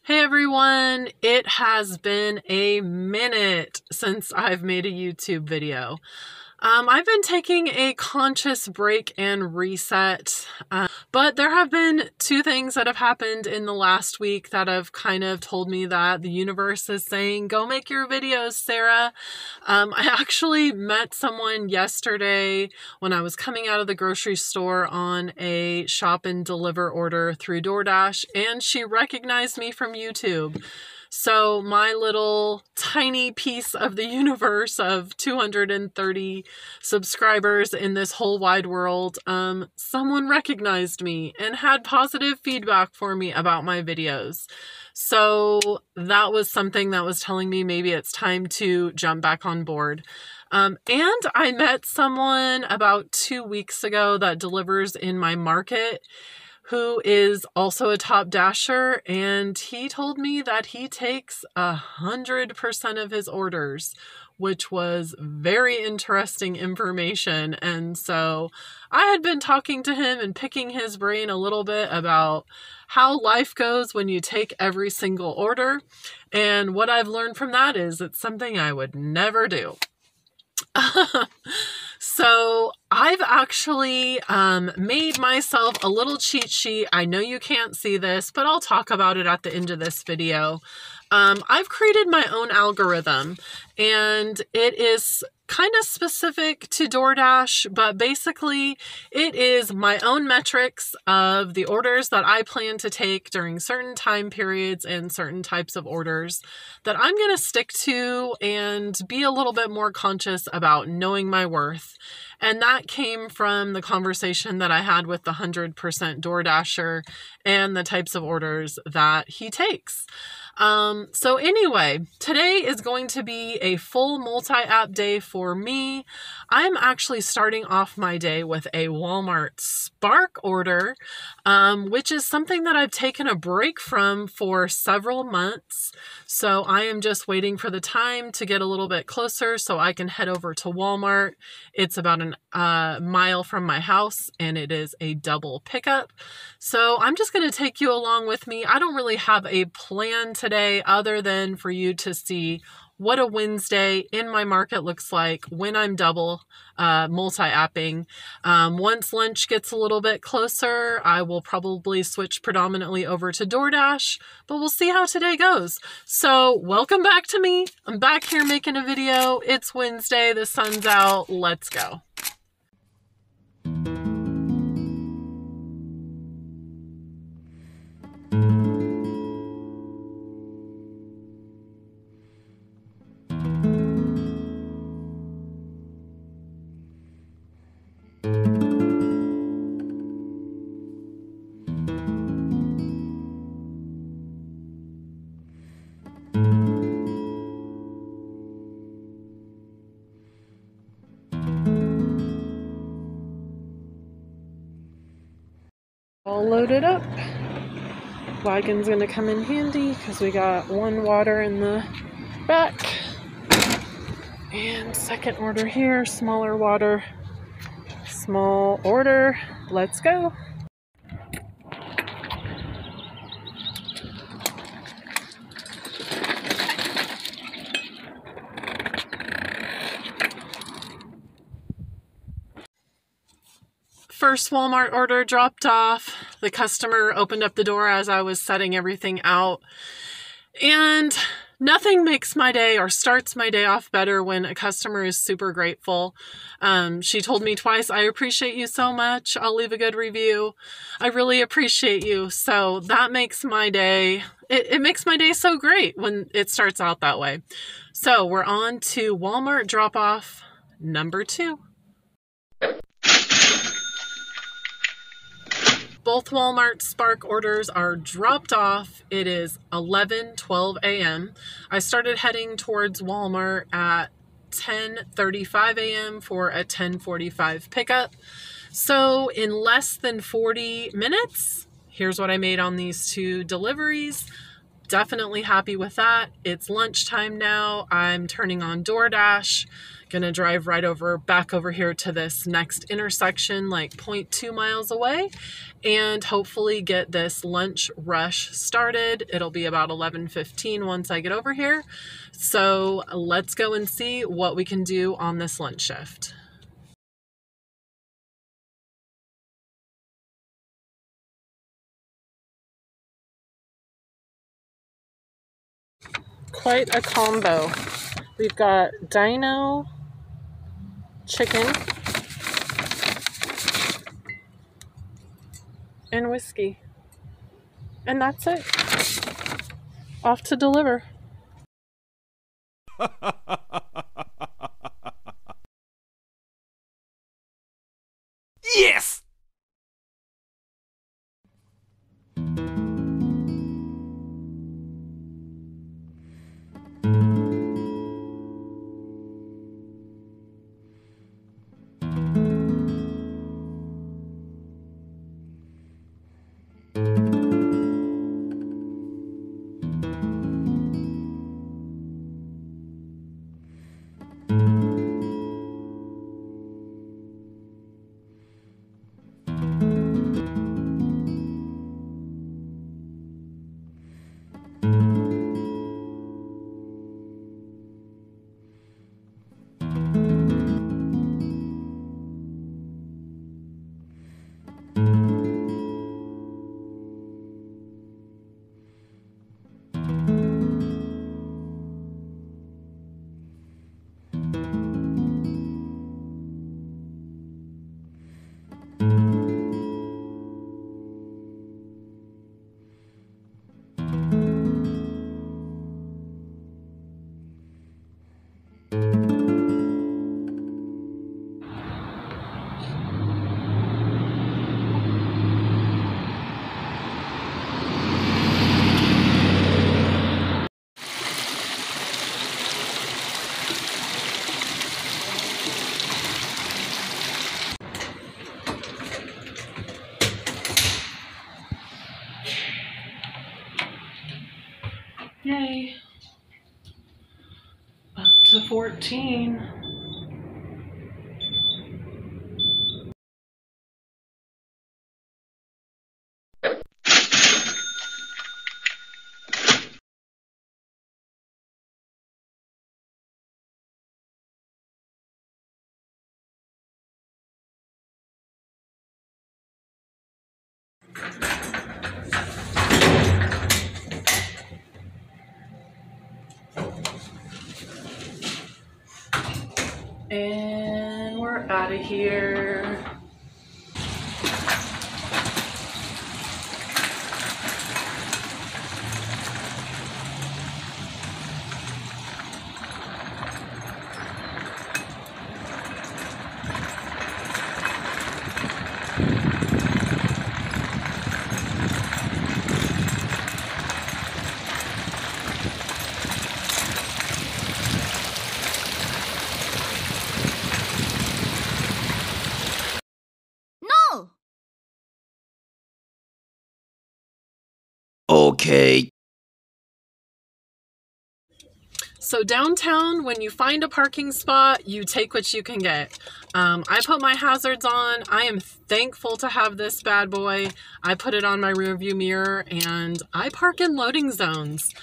Hey everyone, it has been a minute since I've made a YouTube video. I've been taking a conscious break and reset, but there have been two things that have happened in the last week that have kind of told me that the universe is saying, go make your videos, Sarah. I actually met someone yesterday when I was coming out of the grocery store on a shop and deliver order through DoorDash, and she recognized me from YouTube. So my little tiny piece of the universe of 230 subscribers in this whole wide world, someone recognized me and had positive feedback for me about my videos. So that was something that was telling me maybe it's time to jump back on board. And I met someone about 2 weeks ago that delivers in my market, who is also a top dasher, and he told me that he takes 100% of his orders, which was very interesting information. And so I had been talking to him and picking his brain a little bit about how life goes when you take every single order. And what I've learned from that is it's something I would never do. So I've actually made myself a little cheat sheet. I know you can't see this, but I'll talk about it at the end of this video. I've created my own algorithm, and it is kind of specific to DoorDash, but basically it is my own metrics of the orders that I plan to take during certain time periods and certain types of orders that I'm going to stick to and be a little bit more conscious about knowing my worth. And that came from the conversation that I had with the 100% DoorDasher and the types of orders that he takes. So anyway, today is going to be a full multi-app day for me. I'm actually starting off my day with a Walmart Spark order, which is something that I've taken a break from for several months. So I am just waiting for the time to get a little bit closer so I can head over to Walmart. It's about a mile from my house, and it is a double pickup. So I'm just going to take you along with me. I don't really have a plan today other than for you to see what a Wednesday in my market looks like when I'm double multi-apping. Once lunch gets a little bit closer, I will probably switch predominantly over to DoorDash, but we'll see how today goes. So welcome back to me. I'm back here making a video. It's Wednesday, the sun's out. Let's go. All loaded up. Wagon's gonna come in handy because we got one water in the back. And second order here, smaller water, small order. Let's go. First Walmart order dropped off. The customer opened up the door as I was setting everything out. And nothing makes my day or starts my day off better when a customer is super grateful. She told me twice, I appreciate you so much. I'll leave a good review. I really appreciate you. So that makes my day, it makes my day so great when it starts out that way. So we're on to Walmart drop-off number 2. Both Walmart Spark orders are dropped off. It is 11:12 a.m. I started heading towards Walmart at 10:35 a.m. for a 10:45 pickup. So in less than 40 minutes, here's what I made on these 2 deliveries. definitely happy with that. It's lunchtime now. I'm turning on DoorDash. Gonna drive back over here to this next intersection, like 0.2 miles away, and hopefully get this lunch rush started. It'll be about 11:15 once I get over here. So let's go and see what we can do on this lunch shift. Quite a combo. We've got dino chicken and whiskey. And that's it. Off to deliver. Yes! Yay. Up to 14. And we're out of here. Okay. So downtown, when you find a parking spot, you take what you can get. I put my hazards on. I am thankful to have this bad boy. I put it on my rearview mirror and I park in loading zones.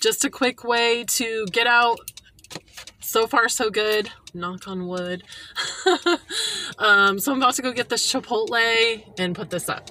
Just a quick way to get out. So far, so good. Knock on wood. So I'm about to go get this Chipotle and put this up.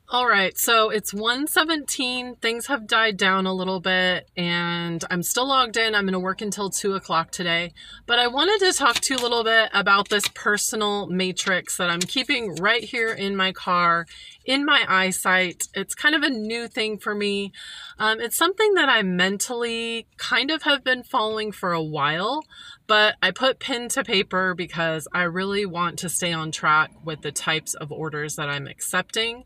All right, so it's 1:17. Things have died down a little bit and I'm still logged in. I'm going to work until 2 o'clock today. But I wanted to talk to you a little bit about this personal matrix that I'm keeping right here in my car, in my eyesight. It's kind of a new thing for me. It's something that I mentally kind of have been following for a while, but I put pen to paper because I really want to stay on track with the types of orders that I'm accepting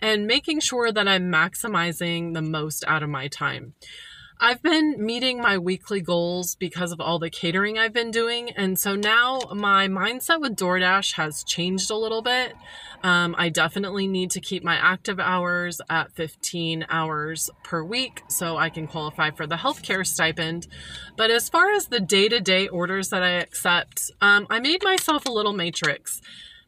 and making sure that I'm maximizing the most out of my time. I've been meeting my weekly goals because of all the catering I've been doing, and so now my mindset with DoorDash has changed a little bit. I definitely need to keep my active hours at 15 hours per week so I can qualify for the healthcare stipend. But as far as the day-to-day orders that I accept, I made myself a little matrix.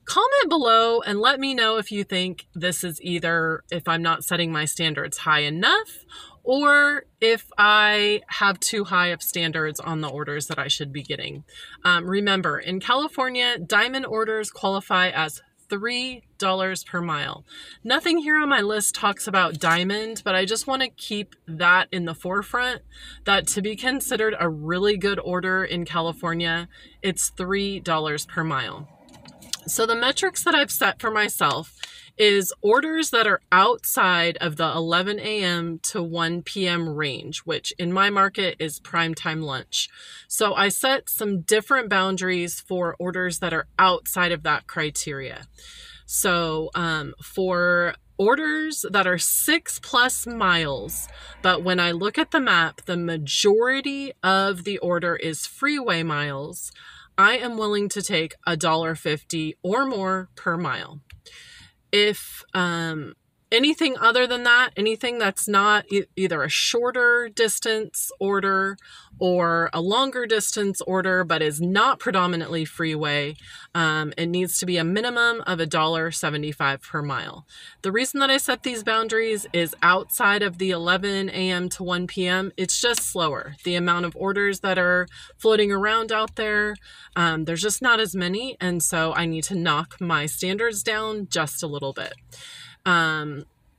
Comment below and let me know if you think this is either if I'm not setting my standards high enough or if I have too high of standards on the orders that I should be getting. Remember, in California, diamond orders qualify as $3 per mile. Nothing here on my list talks about diamond, but I just want to keep that in the forefront, that to be considered a really good order in California, it's $3 per mile. So the metrics that I've set for myself is orders that are outside of the 11 a.m. to 1 p.m. range, which in my market is primetime lunch. So I set some different boundaries for orders that are outside of that criteria. So for orders that are 6+ miles, but when I look at the map, the majority of the order is freeway miles, I am willing to take $1.50 or more per mile. If anything other than that, anything that's not either a shorter distance order or a longer distance order but is not predominantly freeway, it needs to be a minimum of $1.75 per mile. The reason that I set these boundaries is outside of the 11 a.m. to 1 p.m., it's just slower. The amount of orders that are floating around out there, there's just not as many, and so I need to knock my standards down just a little bit.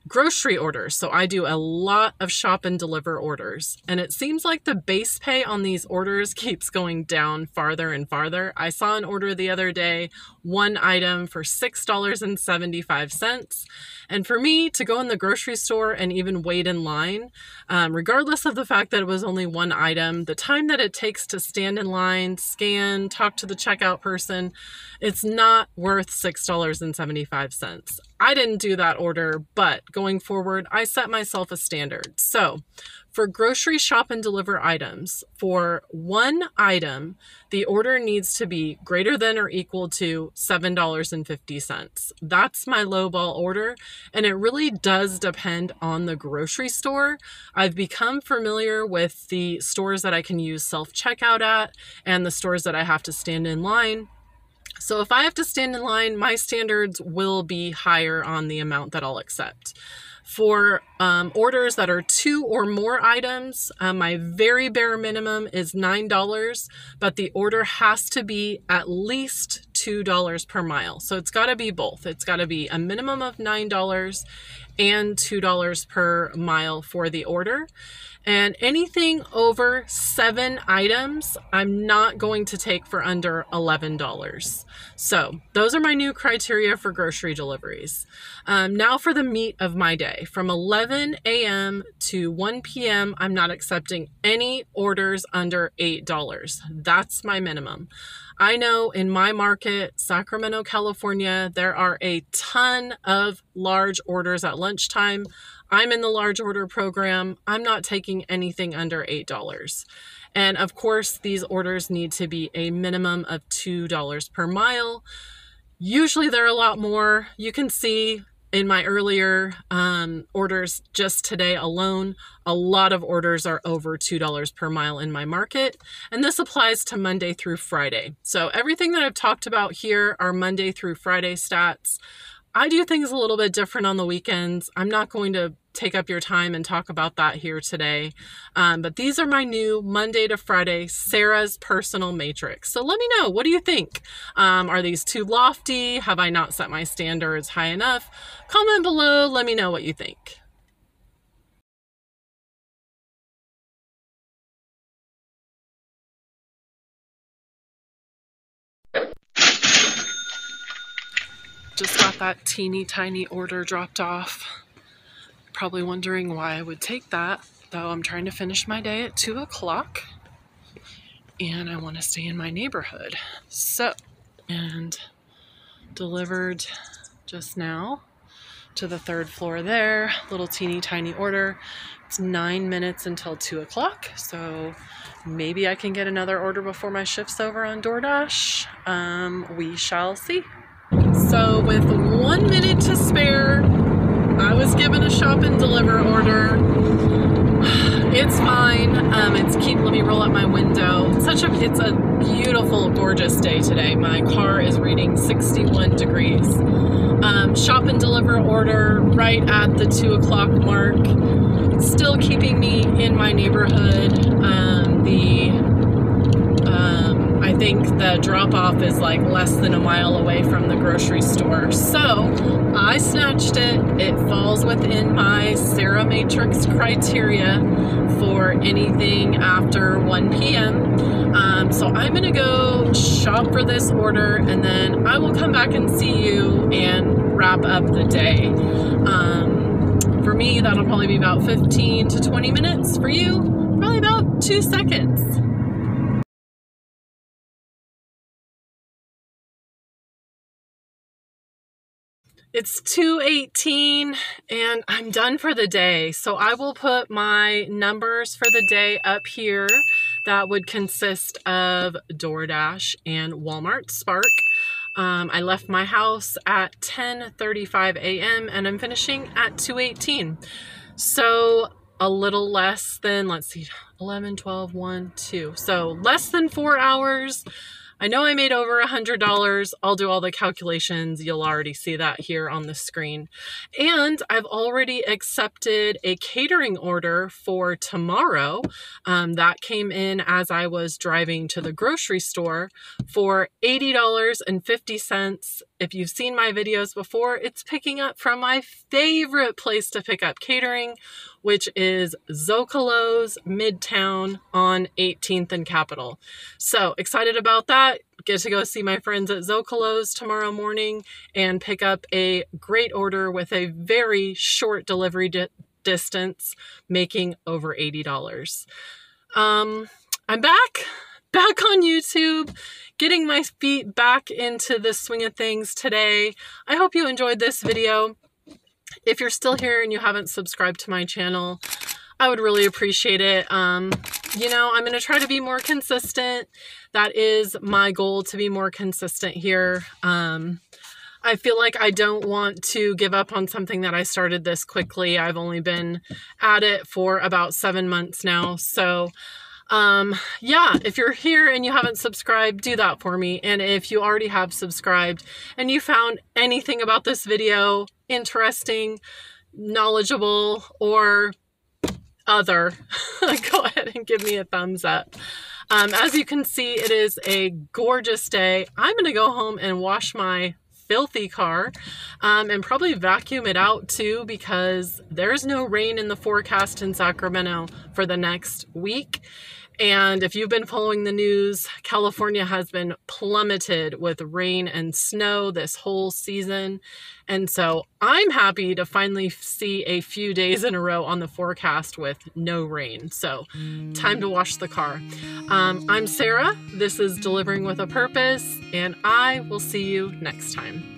Grocery orders. So I do a lot of shop and deliver orders, and it seems like the base pay on these orders keeps going down farther and farther. I saw an order the other day, one item for $6.75. And for me to go in the grocery store and even wait in line, regardless of the fact that it was only one item, the time that it takes to stand in line, scan, talk to the checkout person, it's not worth $6.75. I didn't do that order, but going forward, I set myself a standard. So for grocery shop and deliver items, for one item, the order needs to be greater than or equal to $7.50. That's my lowball order, and it really does depend on the grocery store. I've become familiar with the stores that I can use self-checkout at and the stores that I have to stand in line. So if I have to stand in line, my standards will be higher on the amount that I'll accept. For orders that are 2 or more items, my very bare minimum is $9, but the order has to be at least $2 per mile. So it's got to be both. It's got to be a minimum of $9 and $2 per mile for the order. And anything over 7 items, I'm not going to take for under $11. So those are my new criteria for grocery deliveries. Now for the meat of my day. From 11 a.m. to 1 p.m., I'm not accepting any orders under $8. That's my minimum. I know in my market, Sacramento, California, there are a ton of large orders at lunchtime. I'm in the large order program. I'm not taking anything under $8. And of course, these orders need to be a minimum of $2 per mile. Usually they're a lot more. You can see in my earlier orders just today alone, a lot of orders are over $2 per mile in my market. And this applies to Monday through Friday. So everything that I've talked about here are Monday through Friday stats. I do things a little bit different on the weekends. I'm not going to take up your time and talk about that here today. But these are my new Monday to Friday Sarah's Personal Matrix. So let me know, what do you think? Are these too lofty? Have I not set my standards high enough? Comment below, let me know what you think. Just got that teeny tiny order dropped off. Probably wondering why I would take that, though I'm trying to finish my day at 2 o'clock and I want to stay in my neighborhood. So, and delivered just now to the 3rd floor there, little teeny tiny order. It's 9 minutes until 2 o'clock, so maybe I can get another order before my shift's over on DoorDash. We shall see. So with 1 minute to spare, I was given a shop and deliver order. It's fine. Let me roll up my window. It's a beautiful, gorgeous day today. My car is reading 61 degrees. Shop and deliver order right at the 2 o'clock mark. Still keeping me in my neighborhood. I think the drop-off is like less than a mile away from the grocery store. So I snatched it. It falls within my Sarah Matrix criteria for anything after 1 p.m. So I'm gonna go shop for this order and then I will come back and see you and wrap up the day. For me, that'll probably be about 15 to 20 minutes. For you, probably about 2 seconds. It's 2:18 and I'm done for the day. So I will put my numbers for the day up here. That would consist of DoorDash and Walmart Spark. I left my house at 10:35 a.m. and I'm finishing at 2:18. So a little less than, let's see, 11, 12, 1, 2. So less than 4 hours. I know I made over $100. I'll do all the calculations. You'll already see that here on the screen. And I've already accepted a catering order for tomorrow. That came in as I was driving to the grocery store for $80.50. If you've seen my videos before, it's picking up from my favorite place to pick up catering, which is Zocalo's Midtown on 18th and Capitol. So excited about that. Get to go see my friends at Zocalo's tomorrow morning and pick up a great order with a very short delivery distance, making over $80. I'm back on YouTube, getting my feet back into the swing of things today. I hope you enjoyed this video. If you're still here and you haven't subscribed to my channel, I would really appreciate it. You know, I'm going to try to be more consistent. That is my goal, to be more consistent here. I feel like I don't want to give up on something that I started this quickly. I've only been at it for about 7 months now. So yeah, if you're here and you haven't subscribed, do that for me. And if you already have subscribed and you found anything about this video interesting, knowledgeable, or other, go ahead and give me a thumbs up. As you can see, it is a gorgeous day. I'm going to go home and wash my filthy car and probably vacuum it out too, because there's no rain in the forecast in Sacramento for the next week. And if you've been following the news, California has been plummeted with rain and snow this whole season. And so I'm happy to finally see a few days in a row on the forecast with no rain. So time to wash the car. I'm Sarah. This is Delivering with a Purpose, and I will see you next time.